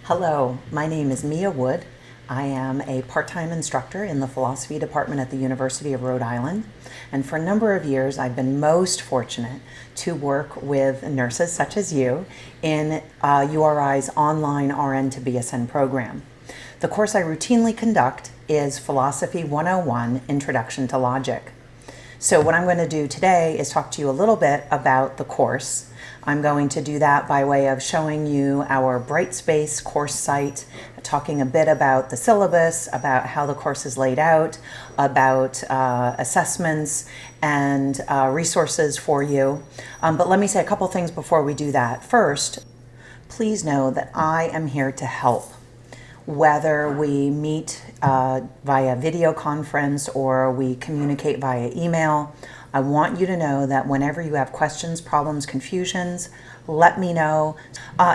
Hello, my name is Mia Wood. I am a part-time instructor in the philosophy department at the University of Rhode Island. And for a number of years, I've been most fortunate to work with nurses such as you in URI's online RN to BSN program. The course I routinely conduct is Philosophy 101, Introduction to Logic. So what I'm going to do today is talk to you a little bit about the course. I'm going to do that by way of showing you our Brightspace course site, talking a bit about the syllabus, about how the course is laid out, about assessments and resources for you. But let me say a couple things before we do that. First, please know that I am here to help. Whether we meet via video conference or we communicate via email, I want you to know that whenever you have questions, problems, confusions, let me know.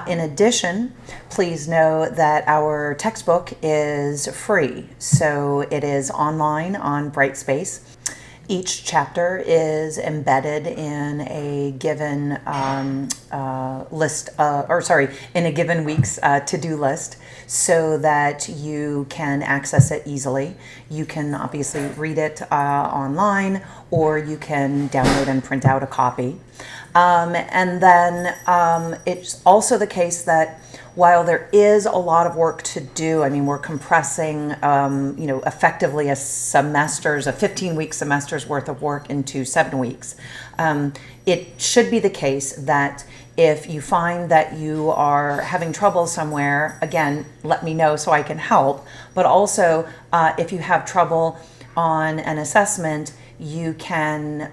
In addition, please know that our textbook is free. So it is online on Brightspace. Each chapter is embedded in a given in a given week's to-do list so that you can access it easily. You can obviously read it online, or you can download and print out a copy. And then it's also the case that while there is a lot of work to do, I mean, we're compressing, effectively a 15-week semester's worth of work into 7 weeks. It should be the case that if you find that you are having trouble somewhere, again, let me know so I can help. But also, if you have trouble on an assessment, you can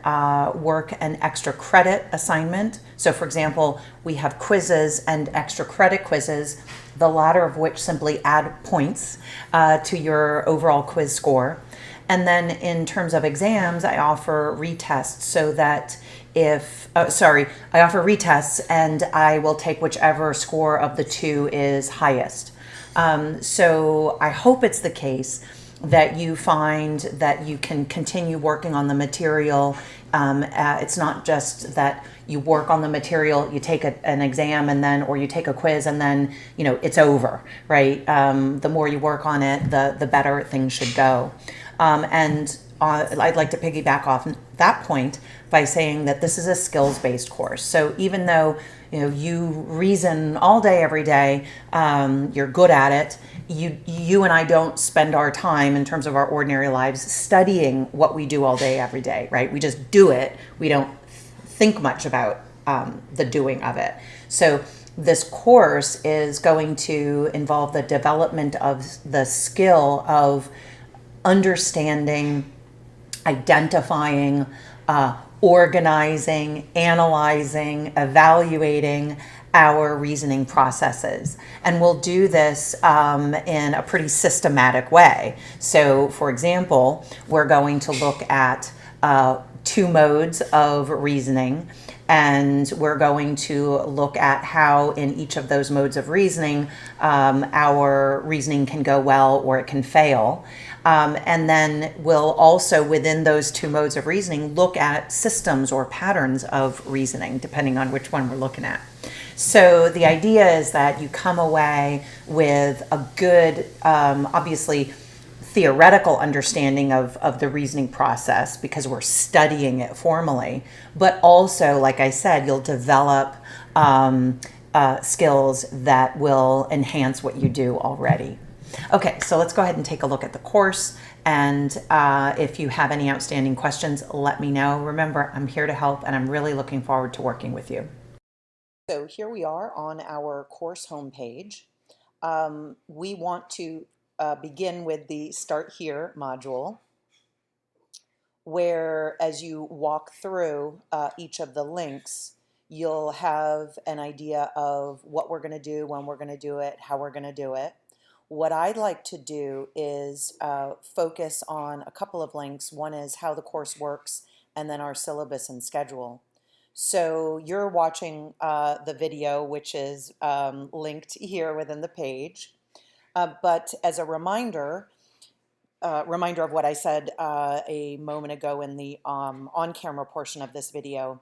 work an extra credit assignment. So for example, we have quizzes and extra credit quizzes, the latter of which simply add points to your overall quiz score. And then in terms of exams, I offer retests so that I offer retests and I will take whichever score of the two is highest. So I hope it's the case that you find that you can continue working on the material. It's not just that you work on the material, you take an exam and then, or you take a quiz and then, it's over, right? The more you work on it, the better things should go. And I'd like to piggyback off that point by saying that this is a skills-based course. So even though you reason all day, every day, you're good at it, you and I don't spend our time in terms of our ordinary lives studying what we do all day, every day, right? We just do it. We don't think much about the doing of it. So this course is going to involve the development of the skill of understanding, identifying, organizing, analyzing, evaluating our reasoning processes. And we'll do this in a pretty systematic way. So for example, we're going to look at 2 modes of reasoning, and we're going to look at how in each of those modes of reasoning our reasoning can go well or it can fail. And then we'll also, within those 2 modes of reasoning, look at systems or patterns of reasoning, depending on which one we're looking at. So the idea is that you come away with a good, obviously, theoretical understanding of the reasoning process because we're studying it formally, but also, like I said, you'll develop skills that will enhance what you do already. Okay, so let's go ahead and take a look at the course, and if you have any outstanding questions, let me know. Remember, I'm here to help, and I'm really looking forward to working with you. So here we are on our course homepage. We want to begin with the Start Here module, where as you walk through each of the links, you'll have an idea of what we're going to do, when we're going to do it, how we're going to do it. What I'd like to do is focus on a couple of links. One is how the course works, and then our syllabus and schedule. So you're watching the video, which is linked here within the page. But as a reminder of what I said a moment ago in the on-camera portion of this video,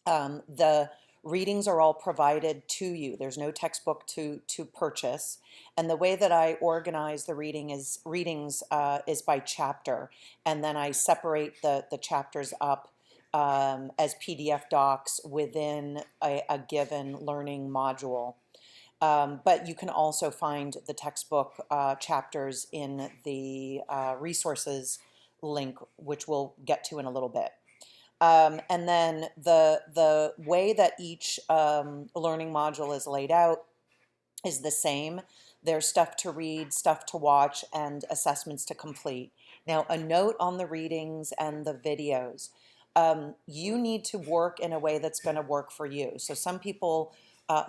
the Readings are all provided to you. There's no textbook to purchase. And the way that I organize the readings is by chapter. And then I separate the chapters up as PDF docs within a given learning module. But you can also find the textbook chapters in the resources link, which we'll get to in a little bit. And then the way that each learning module is laid out is the same. There's stuff to read, stuff to watch, and assessments to complete. Now, a note on the readings and the videos. You need to work in a way that's going to work for you. So some people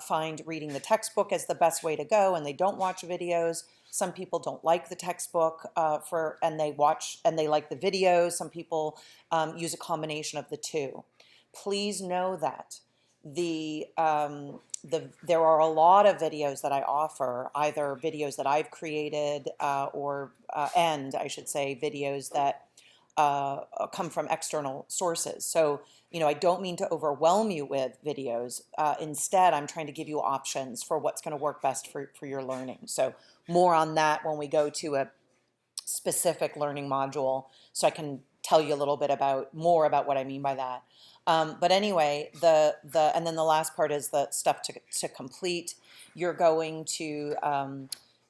find reading the textbook as the best way to go, and they don't watch videos. Some people don't like the textbook and they like the videos. Some people use a combination of the two. Please know that there are a lot of videos that I offer, either videos that I've created and I should say videos that come from external sources. So, I don't mean to overwhelm you with videos. Instead, I'm trying to give you options for what's going to work best for your learning. So more on that when we go to a specific learning module, so I can tell you a little bit more about what I mean by that. But anyway, and then the last part is the stuff to complete. You're going to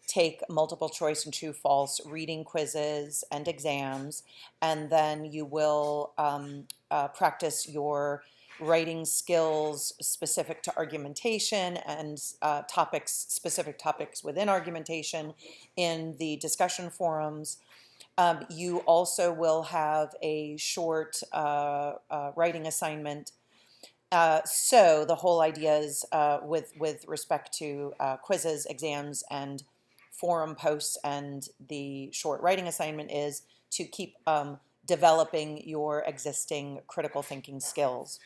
take multiple choice and true false reading quizzes and exams, and then you will practice your writing skills specific to argumentation and specific topics within argumentation in the discussion forums. You also will have a short writing assignment. So the whole idea is with respect to quizzes, exams, and forum posts and the short writing assignment is to keep developing your existing critical thinking skills.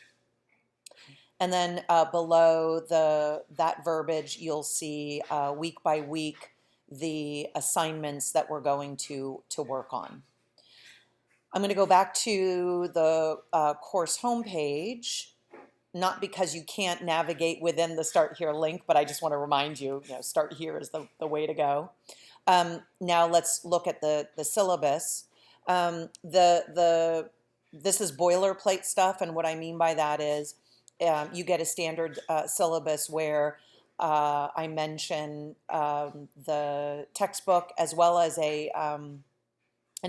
And then below that verbiage, you'll see week by week the assignments that we're going to work on. I'm going to go back to the course homepage, not because you can't navigate within the Start Here link, but I just want to remind you, Start Here is the way to go. Now let's look at the syllabus. This is boilerplate stuff, and what I mean by that is you get a standard syllabus where I mention the textbook as well as an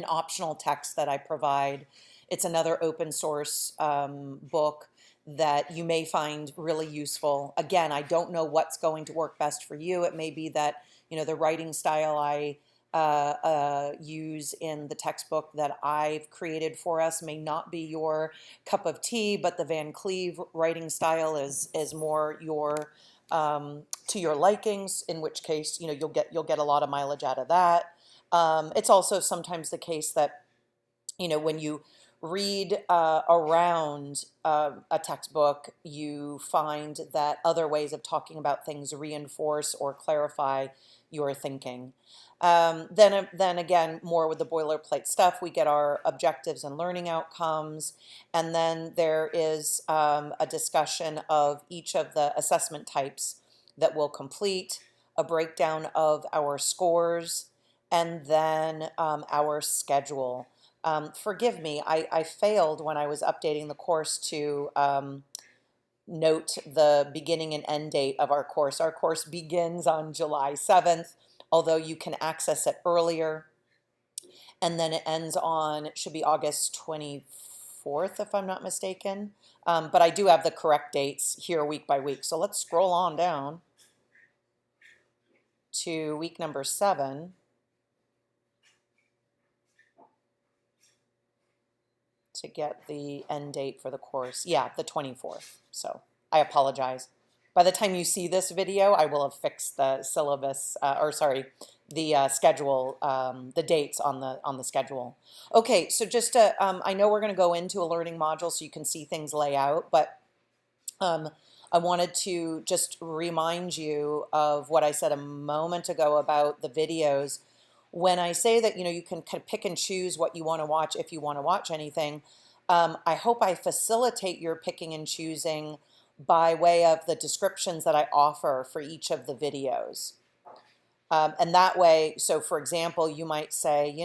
optional text that I provide. It's another open source book that you may find really useful. Again, I don't know what's going to work best for you. It may be that the writing style I use in the textbook that I've created for us may not be your cup of tea, but the Van Cleve writing style is more your to your likings. In which case, you'll get a lot of mileage out of that. It's also sometimes the case that when you read around a textbook, you find that other ways of talking about things reinforce or clarify your thinking. Then again, more with the boilerplate stuff, we get our objectives and learning outcomes, and then there is a discussion of each of the assessment types that we'll complete, a breakdown of our scores, and then our schedule. Forgive me, I failed when I was updating the course to note the beginning and end date of our course. Our course begins on July 7th, although you can access it earlier. And then it ends on, it should be August 24th, if I'm not mistaken. But I do have the correct dates here week by week. So let's scroll on down to week number 7. To get the end date for the course. Yeah, the 24th. So I apologize. By the time you see this video, I will have fixed the syllabus, the schedule, the dates on the schedule. Okay, so just to, I know we're going to go into a learning module so you can see things lay out, but I wanted to just remind you of what I said a moment ago about the videos. When I say that, you can kind of pick and choose what you want to watch if you want to watch anything, I hope I facilitate your picking and choosing by way of the descriptions that I offer for each of the videos. And that way, so for example, you might say,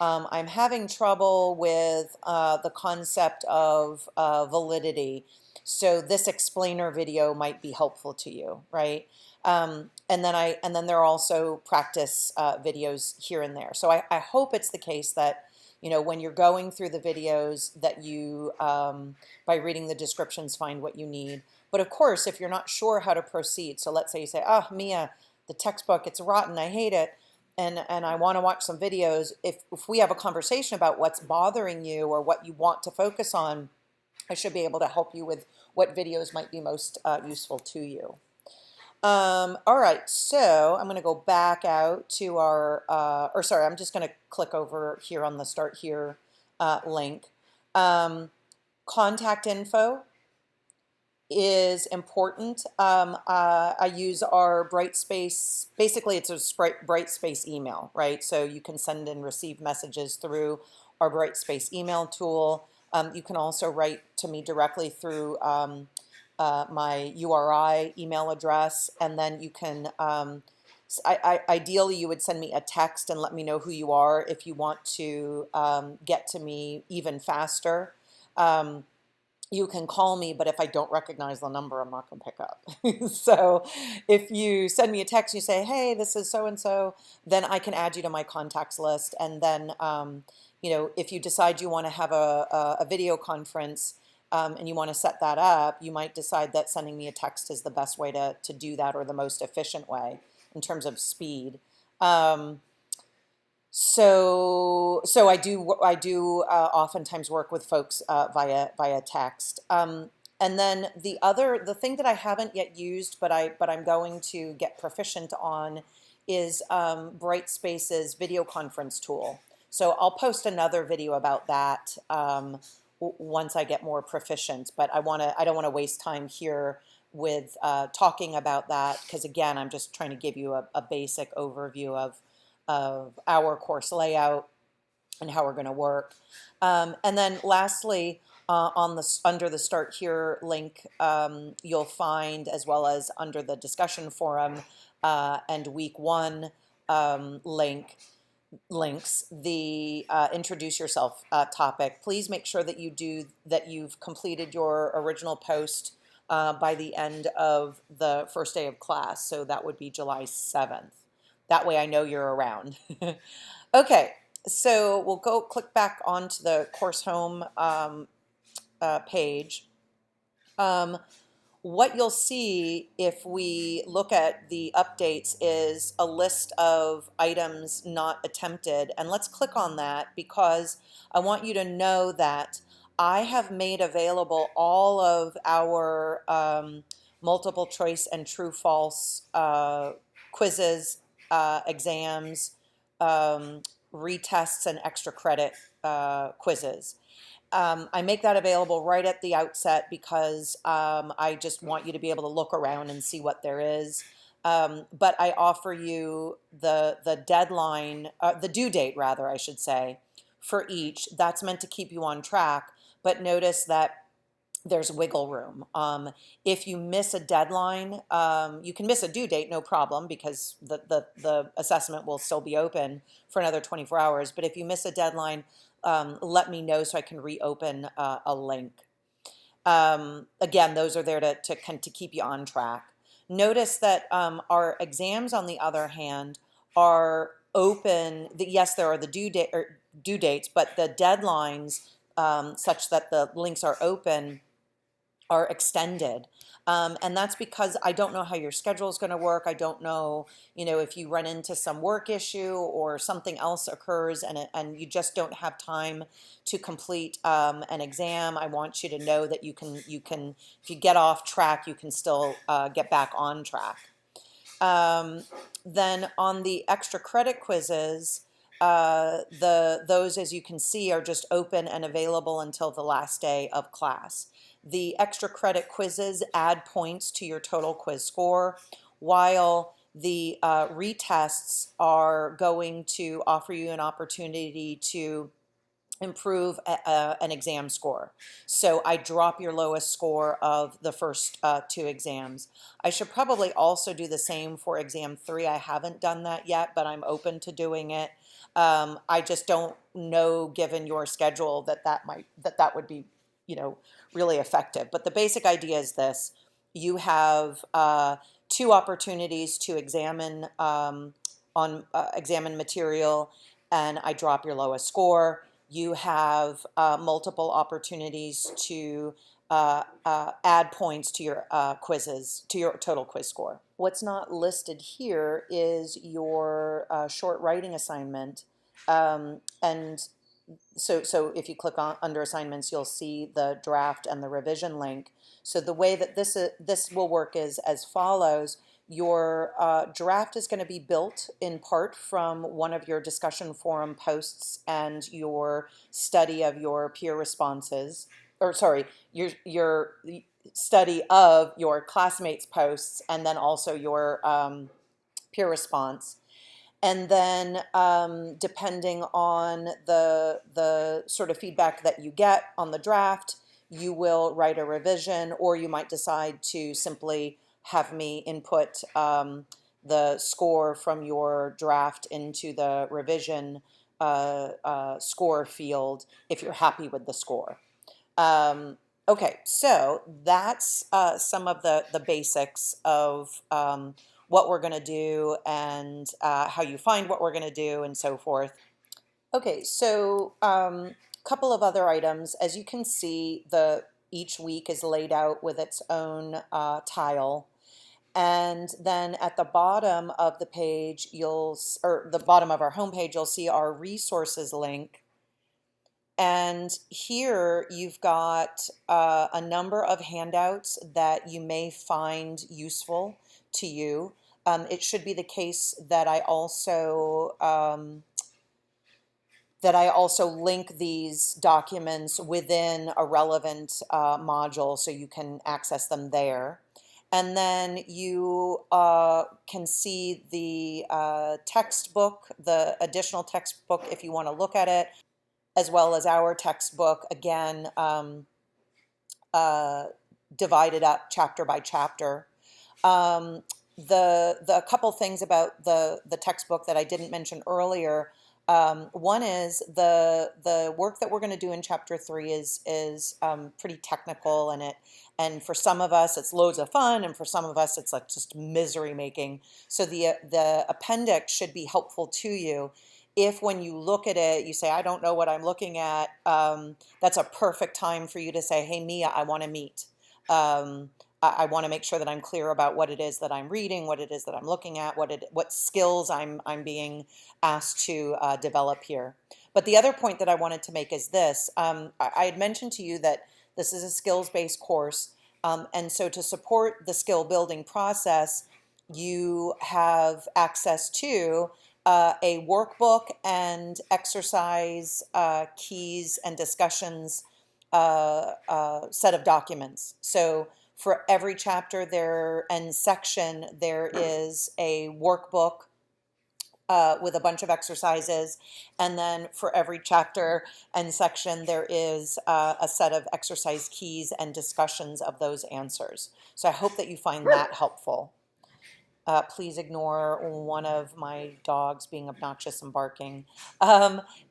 I'm having trouble with the concept of validity. So this explainer video might be helpful to you, right? And then there are also practice videos here and there. So I hope it's the case that, when you're going through the videos that you, by reading the descriptions, find what you need. But of course, if you're not sure how to proceed, so let's say you say, oh, Mia, the textbook, it's rotten, I hate it, and I want to watch some videos. If we have a conversation about what's bothering you or what you want to focus on, I should be able to help you with what videos might be most useful to you. All right, so I'm going to go back out to our, I'm just going to click over here on the Start Here link. Contact info is important. I use our Brightspace. Basically, it's a Brightspace email, right? So you can send and receive messages through our Brightspace email tool. You can also write to me directly through my URI email address, and then you can, ideally you would send me a text and let me know who you are if you want to get to me even faster. You can call me, but if I don't recognize the number, I'm not going to pick up. So if you send me a text, you say, hey, this is so-and-so, then I can add you to my contacts list. And then, if you decide you want to have a video conference and you want to set that up, you might decide that sending me a text is the best way to do that, or the most efficient way in terms of speed. So I do oftentimes work with folks via text. And then the thing that I haven't yet used, but I'm going to get proficient on, is Brightspace's video conference tool. So I'll post another video about that once I get more proficient. But I don't want to waste time here with talking about that, because again, I'm just trying to give you a basic overview of our course layout and how we're going to work. And then lastly, under the Start Here link, you'll find, as well as under the discussion forum and week 1 links, the introduce yourself topic. Please make sure that you've completed your original post by the end of the first day of class. So that would be July 7th. That way I know you're around. Okay, so we'll go click back onto the course home page. What you'll see if we look at the updates is a list of items not attempted. And let's click on that, because I want you to know that I have made available all of our multiple choice and true-false quizzes, exams, retests, and extra credit quizzes. I make that available right at the outset because I just want you to be able to look around and see what there is. But I offer you the deadline, the due date rather, I should say, for each. That's meant to keep you on track. But notice that there's wiggle room. If you miss a deadline, you can miss a due date, no problem, because the assessment will still be open for another 24 hours. But if you miss a deadline, let me know so I can reopen a link. Again, those are there to keep you on track. Notice that our exams, on the other hand, are open. Yes, there are the due dates, but the deadlines, such that the links are open, are extended. And that's because I don't know how your schedule is going to work. I don't know, if you run into some work issue or something else occurs and you just don't have time to complete an exam. I want you to know that you can, if you get off track, you can still get back on track. Then on the extra credit quizzes, those, as you can see, are just open and available until the last day of class. The extra credit quizzes add points to your total quiz score, while the retests are going to offer you an opportunity to improve an exam score. So I drop your lowest score of the first two exams. I should probably also do the same for exam 3. I haven't done that yet, but I'm open to doing it. I just don't know, given your schedule, that would be, really effective. But the basic idea is this: you have 2 opportunities to examine material, and I drop your lowest score. You have multiple opportunities to add points to your quizzes, to your total quiz score. What's not listed here is your short writing assignment. And so if you click on under assignments, you'll see the draft and the revision link. So the way that this will work is as follows. Your draft is going to be built in part from one of your discussion forum posts and your study of your peer responses, or sorry, your study of your classmates' posts, and then also your peer response. And then depending on the sort of feedback that you get on the draft, you will write a revision, or you might decide to simply have me input the score from your draft into the revision score field if you're happy with the score. Okay, so that's some of the basics of what we're going to do and how you find what we're going to do and so forth. Okay, so couple of other items. As you can see, each week is laid out with its own tile. And then at the bottom of the page, or the bottom of our homepage, you'll see our resources link. And here you've got a number of handouts that you may find useful to you. It should be the case that I also link these documents within a relevant module so you can access them there. And then you can see the textbook, the additional textbook if you want to look at it, as well as our textbook, again, divided up chapter by chapter. The couple things about the textbook that I didn't mention earlier. One is the work that we're going to do in chapter 3 is pretty technical, and for some of us it's loads of fun, and for some of us it's like just misery making. So the appendix should be helpful to you. If when you look at it, you say, I don't know what I'm looking at, that's a perfect time for you to say, hey, Mia, I want to meet. I want to make sure that I'm clear about what it is that I'm reading, what it is that I'm looking at, what skills I'm being asked to develop here. But the other point that I wanted to make is this. I had mentioned to you that this is a skills-based course. And so to support the skill building process, you have access to a workbook and exercise keys and discussions set of documents. So for every chapter and section, there is a workbook with a bunch of exercises. And then for every chapter and section, there is a set of exercise keys and discussions of those answers. So I hope that you find that helpful. Please ignore one of my dogs being obnoxious and barking.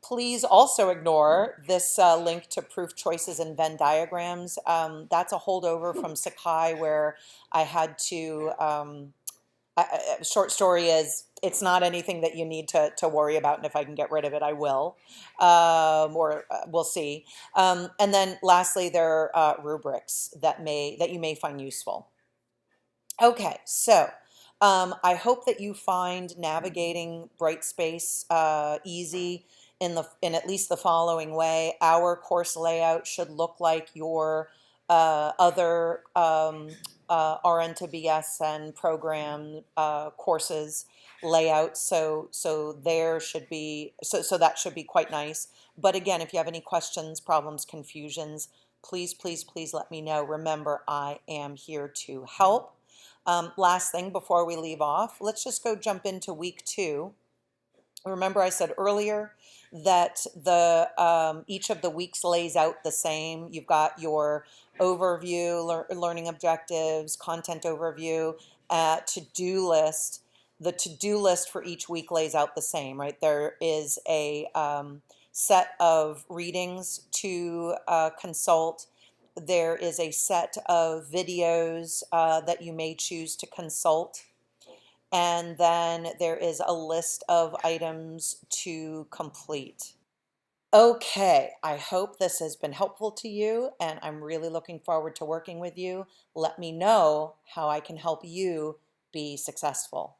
Please also ignore this link to proof choices and Venn diagrams. That's a holdover from Sakai where I had to, short story is, it's not anything that you need to worry about, and if I can get rid of it, I will, or we'll see. And then lastly, there are rubrics that you may find useful. Okay, so I hope that you find navigating Brightspace easy in at least the following way. Our course layout should look like your other RN to BSN program courses layout. So there should be so that should be quite nice. But again, if you have any questions, problems, confusions, please let me know. Remember, I am here to help. Last thing before we leave off, let's just go jump into week 2. Remember I said earlier that the each of the weeks lays out the same. You've got your overview, learning objectives, content overview, to-do list. The to-do list for each week lays out the same, right? There is a set of readings to consult. There is a set of videos that you may choose to consult. And then there is a list of items to complete. Okay, I hope this has been helpful to you, and I'm really looking forward to working with you. Let me know how I can help you be successful.